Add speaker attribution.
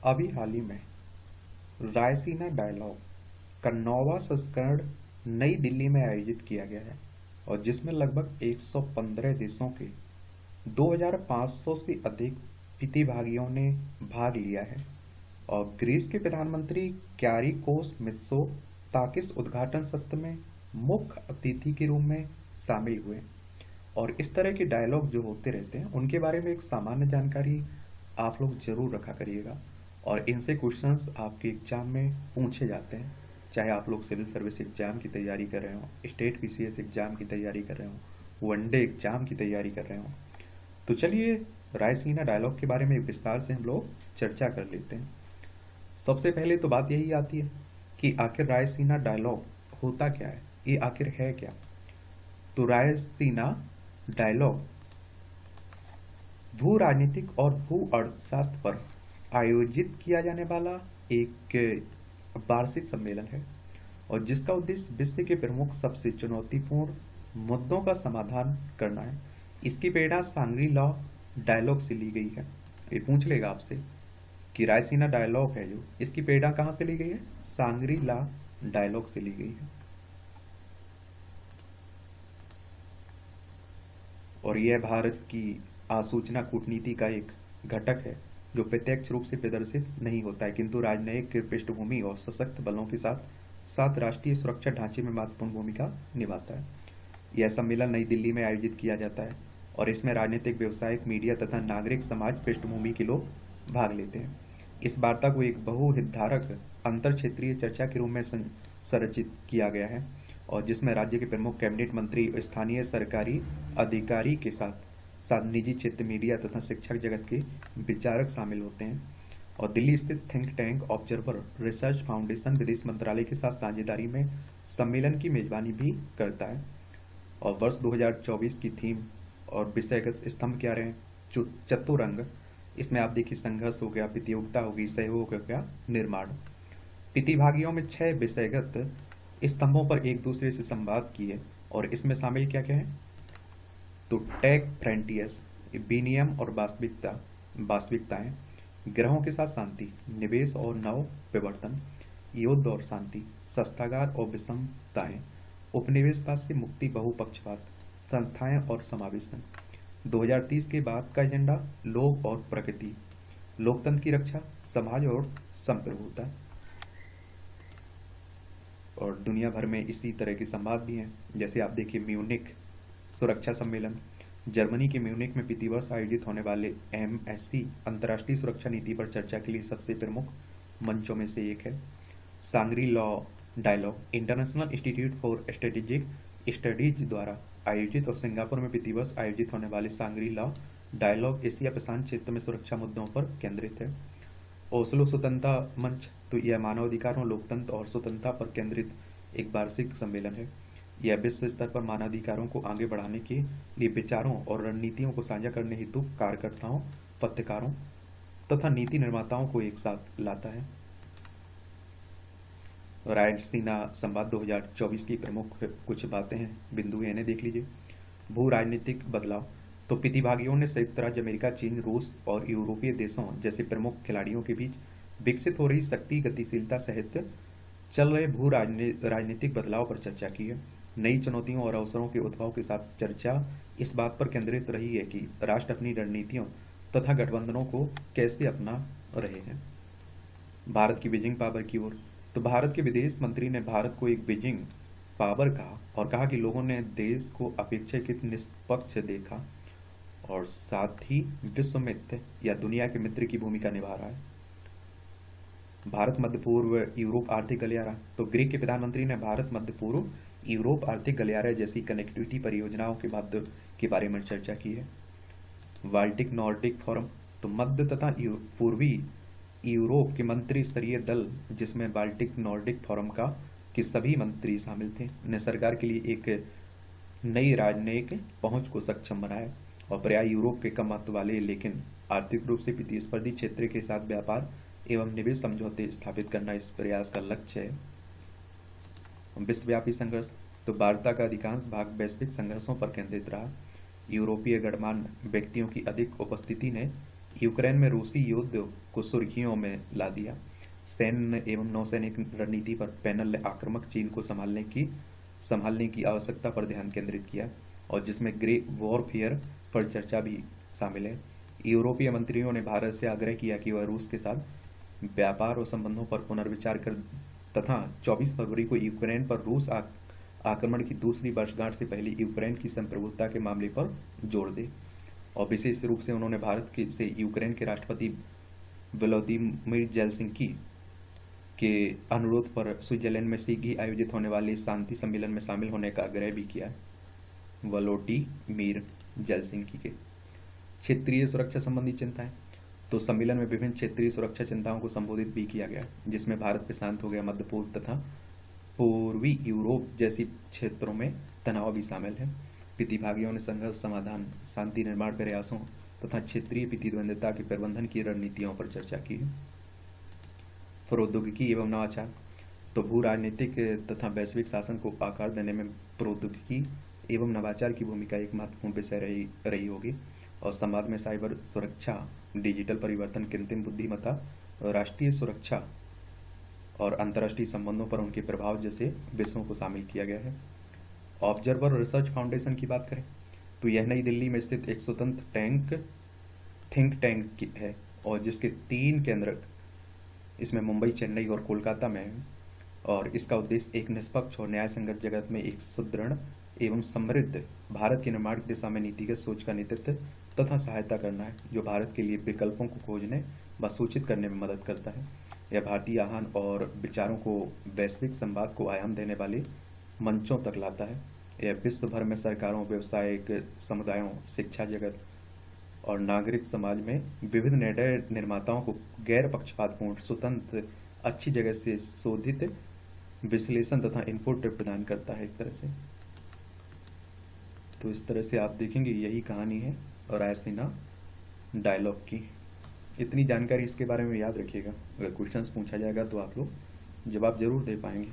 Speaker 1: अभी हाल ही में रायसीना डायलॉग का 9वां संस्करण नई दिल्ली में आयोजित किया गया है और जिसमें लगभग 115 देशों के 2500 से अधिक प्रतिभागियों ने भाग लिया है। और ग्रीस के प्रधानमंत्री क्यारिकोस मित्सोताकिस उद्घाटन सत्र में मुख्य अतिथि के रूप में शामिल हुए। और इस तरह के डायलॉग जो होते रहते हैं उनके बारे में एक सामान्य जानकारी आप लोग जरूर रखा करिएगा। और इनसे क्वेश्चंस आपके एग्जाम में पूछे जाते हैं, चाहे आप लोग सिविल सर्विस एग्जाम की तैयारी कर रहे हो, स्टेट पीसीएस एग्जाम की तैयारी कर रहे हो, वनडे एग्जाम की तैयारी कर रहे हो। तो चलिए रायसीना डायलॉग के बारे में विस्तार से हम लोग चर्चा कर लेते हैं। सबसे पहले तो बात यही आती है कि आखिर रायसीना डायलॉग होता क्या है, ये आखिर है क्या। तो रायसीना डायलॉग भू राजनीतिक और भू अर्थशास्त्र पर आयोजित किया जाने वाला एक वार्षिक सम्मेलन है और जिसका उद्देश्य विश्व के प्रमुख सबसे चुनौतीपूर्ण मुद्दों का समाधान करना है। इसकी प्रेरणा सांग्री लॉ डायलॉग से ली गई है। ये पूछ लेगा आपसे कि रायसीना डायलॉग है जो, इसकी प्रेरणा कहाँ से ली गई है? सांग्री लॉ डायलॉग से ली गई है। और यह भारत की आसूचना कूटनीति का एक घटक है जो प्रत्यक्ष रूप से प्रदर्शित नहीं होता है किंतु राजनयिक पृष्ठभूमि और सशक्त बलों के साथ साथ राष्ट्रीय सुरक्षा ढांचे में महत्वपूर्ण भूमिका निभाता है। यह सम्मेलन नई दिल्ली में आयोजित किया जाता है और इसमें राजनीतिक, व्यवसायिक, मीडिया तथा नागरिक समाज पृष्ठभूमि के लोग भाग लेते हैं। इस वार्ता को एक बहुहितधारक अंतर क्षेत्रीय चर्चा के रूप में संरचित किया गया है और जिसमें राज्य के प्रमुख कैबिनेट मंत्री, स्थानीय सरकारी अधिकारी के साथ साथ निजी क्षेत्र, मीडिया तथा शिक्षक जगत के विचारक शामिल होते हैं। और दिल्ली स्थित think tank observer research foundation विदेश मंत्रालय के साथ साझेदारी में सम्मेलन की मेजबानी भी करता है। और वर्ष 2024 की थीम और विषयगत स्तंभ क्या रहे? चतुरंग। इसमें आप देखिए संघर्ष हो गया, प्रतियोगिता होगी, सहयोग हो गया, निर्माण। प्रतिभागियों में 6 विषयगत स्तंभों पर एक दूसरे से संवाद किए और इसमें शामिल क्या क्या है? तो टेक फ्रंटियर्स, विनियम और वास्तविकताएं, ग्रहों के साथ शांति, निवेश और नव विवर्तन, युद्ध और शांति, शस्त्रागार और विषमताएं, उपनिवेशवाद से मुक्ति, बहुपक्षवाद, संस्थाएं और समावेशन। 2030 के बाद का एजेंडा लोग और प्रकृति, लोकतंत्र की रक्षा, समाज और संप्रभुता। और दुनिया भर में इसी तरह के संवाद भी हैं, जैसे आप देखिए म्यूनिक सुरक्षा सम्मेलन, जर्मनी के म्यूनिक में प्रतिवर्ष आयोजित होने वाले MSC अंतर्राष्ट्रीय सुरक्षा नीति पर चर्चा के लिए सबसे प्रमुख मंचों में से एक है। Shangri La Dialogue International Institute for Strategic Studies द्वारा आयोजित और सिंगापुर में प्रतिवर्ष आयोजित होने वाले सांग्री लॉ डायलॉग एशिया प्रशांत क्षेत्र में सुरक्षा मुद्दों पर केंद्रित है। ओस्लो स्वतंत्रता मंच, तो यह मानवाधिकारों, लोकतंत्र और स्वतंत्रता पर केंद्रित एक वार्षिक सम्मेलन है। यह विश्व स्तर पर मानवाधिकारों को आगे बढ़ाने के लिए विचारों और रणनीतियों को साझा करने हेतु कार्यकर्ताओं, पत्रकारों तथा नीति निर्माताओं को एक साथ लाता है। रायसीना संवाद 2024 की प्रमुख कुछ बातें हैं, बिंदु इन्हें देख लीजिए। भू राजनीतिक बदलाव, तो प्रतिभागियों ने संयुक्त राज्य अमेरिका, चीन, रूस और यूरोपीय देशों जैसे प्रमुख खिलाड़ियों के बीच विकसित हो रही शक्ति, गतिशीलता सहित चल रहे भू राजनीतिक बदलाव पर चर्चा की है। नई चुनौतियों और अवसरों के उद्भव के साथ चर्चा इस बात पर केंद्रित रही है कि राष्ट्र अपनी रणनीतियों तथा गठबंधनों को कैसे अपना रहे हैं। भारत की बीजिंग पावर की ओर, तो भारत के विदेश मंत्री ने भारत को एक बीजिंग पावर कहा और कहा कि लोगों ने देश को अपेक्षाकृत निष्पक्ष देखा और साथ ही विश्व मित्र या दुनिया के मित्र की भूमिका निभा रहा है। भारत मध्य पूर्व यूरोप आर्थिक गलियारा, तो ग्रीक के प्रधानमंत्री ने भारत मध्य पूर्व यूरोप आर्थिक गलियारा जैसी कनेक्टिविटी परियोजनाओं के माध्यम के बारे में चर्चा की है। बाल्टिक नॉर्डिक फोरम, तो मध्य तथा पूर्वी यूरोप के मंत्री स्तरीय दल जिसमें बाल्टिक नॉर्डिक फोरम का के सभी मंत्री शामिल थे, ने सरकार के लिए एक नई राजनयिक पहुंच को सक्षम बनाया और प्राय यूरोप के कम महत्व वाले लेकिन आर्थिक रूप से प्रतिस्पर्धी क्षेत्र के साथ व्यापार एवं निवेश समझौते स्थापित करना इस प्रयास का लक्ष्य है। विश्वव्यापी संघर्ष, तो वार्ता का अधिकांश भाग वैश्विक संघर्षों पर केंद्रित रहा। यूरोपीय गणमान्य व्यक्तियों की अधिक उपस्थिति ने यूक्रेन में रूसी युद्ध को सुर्खियों में ला दिया। सैन्य एवं नौसैनिक रणनीति पर पैनल ने आक्रामक चीन को संभालने की आवश्यकता पर ध्यान केंद्रित किया, और जिसमें ग्रे वॉरफेयर पर चर्चा भी शामिल है। यूरोपीय मंत्रियों ने भारत से आग्रह किया कि वह रूस के साथ व्यापार और संबंधों पर पुनर्विचार कर तथा 24 फरवरी को यूक्रेन पर रूस आक्रमण की दूसरी वर्षगांठ से पहले यूक्रेन की संप्रभुता के मामले पर जोर दे। और विशेष रूप से उन्होंने से यूक्रेन के राष्ट्रपति व्लादिमीर जेलेंस्की के अनुरोध पर स्विट्जरलैंड में शीघ्र ही आयोजित होने वाले शांति सम्मेलन में शामिल होने का आग्रह भी किया। व्लादिमीर जेलेंस्की के क्षेत्रीय सुरक्षा संबंधी चिंताएं, तो सम्मेलन में विभिन्न क्षेत्रीय सुरक्षा चिंताओं को संबोधित भी किया गया, जिसमें भारत पे शांत हो गया मध्य पूर्व तथा पूर्वी यूरोप जैसी क्षेत्रों में तनाव भी शामिल है। प्रतिभागियों ने संघर्ष समाधान, शांति निर्माण प्रयासों तथा क्षेत्रीय प्रतिद्वंद्विता के प्रबंधन की रणनीतियों पर चर्चा की है। प्रौद्योगिकी एवं नवाचार, तो भू राजनीतिक तथा वैश्विक शासन को आकार देने में प्रौद्योगिकी एवं नवाचार की भूमिका एक महत्वपूर्ण विषय रही होगी। और समाज में साइबर सुरक्षा, डिजिटल परिवर्तन, कृत्रिम बुद्धिमत्ता, राष्ट्रीय सुरक्षा और अंतर्राष्ट्रीय संबंधों पर उनके प्रभाव जैसे विषयों को शामिल किया गया है। ऑब्जर्वर रिसर्च फाउंडेशन की बात करें तो यह नई दिल्ली में स्थित एक स्वतंत्र थिंक टैंक है, और जिसके 3 केंद्र इसमें मुंबई, चेन्नई और कोलकाता में है। और इसका उद्देश्य एक निष्पक्ष और न्याय संगत जगत में एक सुदृढ़ एवं समृद्ध भारत के निर्माण की दिशा में नीतिगत सोच का नेतृत्व तथा सहायता करना है, जो भारत के लिए विकल्पों को खोजने व सूचित करने में मदद करता है। यह भारतीय आह्वान और विचारों को वैश्विक संवाद को आयाम देने वाले मंचों तक लाता है। यह विश्व भर में सरकारों, व्यावसायिक समुदायों, शिक्षा जगत और नागरिक समाज में विविध निर्णय निर्माताओं को गैर पक्षपातपूर्ण, स्वतंत्र, अच्छी जगह से शोधित विश्लेषण तथा इनपुट प्रदान करता है एक तरह से। तो इस तरह से आप देखेंगे यही कहानी है और रायसीना डायलॉग की। इतनी जानकारी इसके बारे में याद रखिएगा, अगर क्वेश्चंस पूछा जाएगा तो आप लोग जवाब जरूर दे पाएंगे।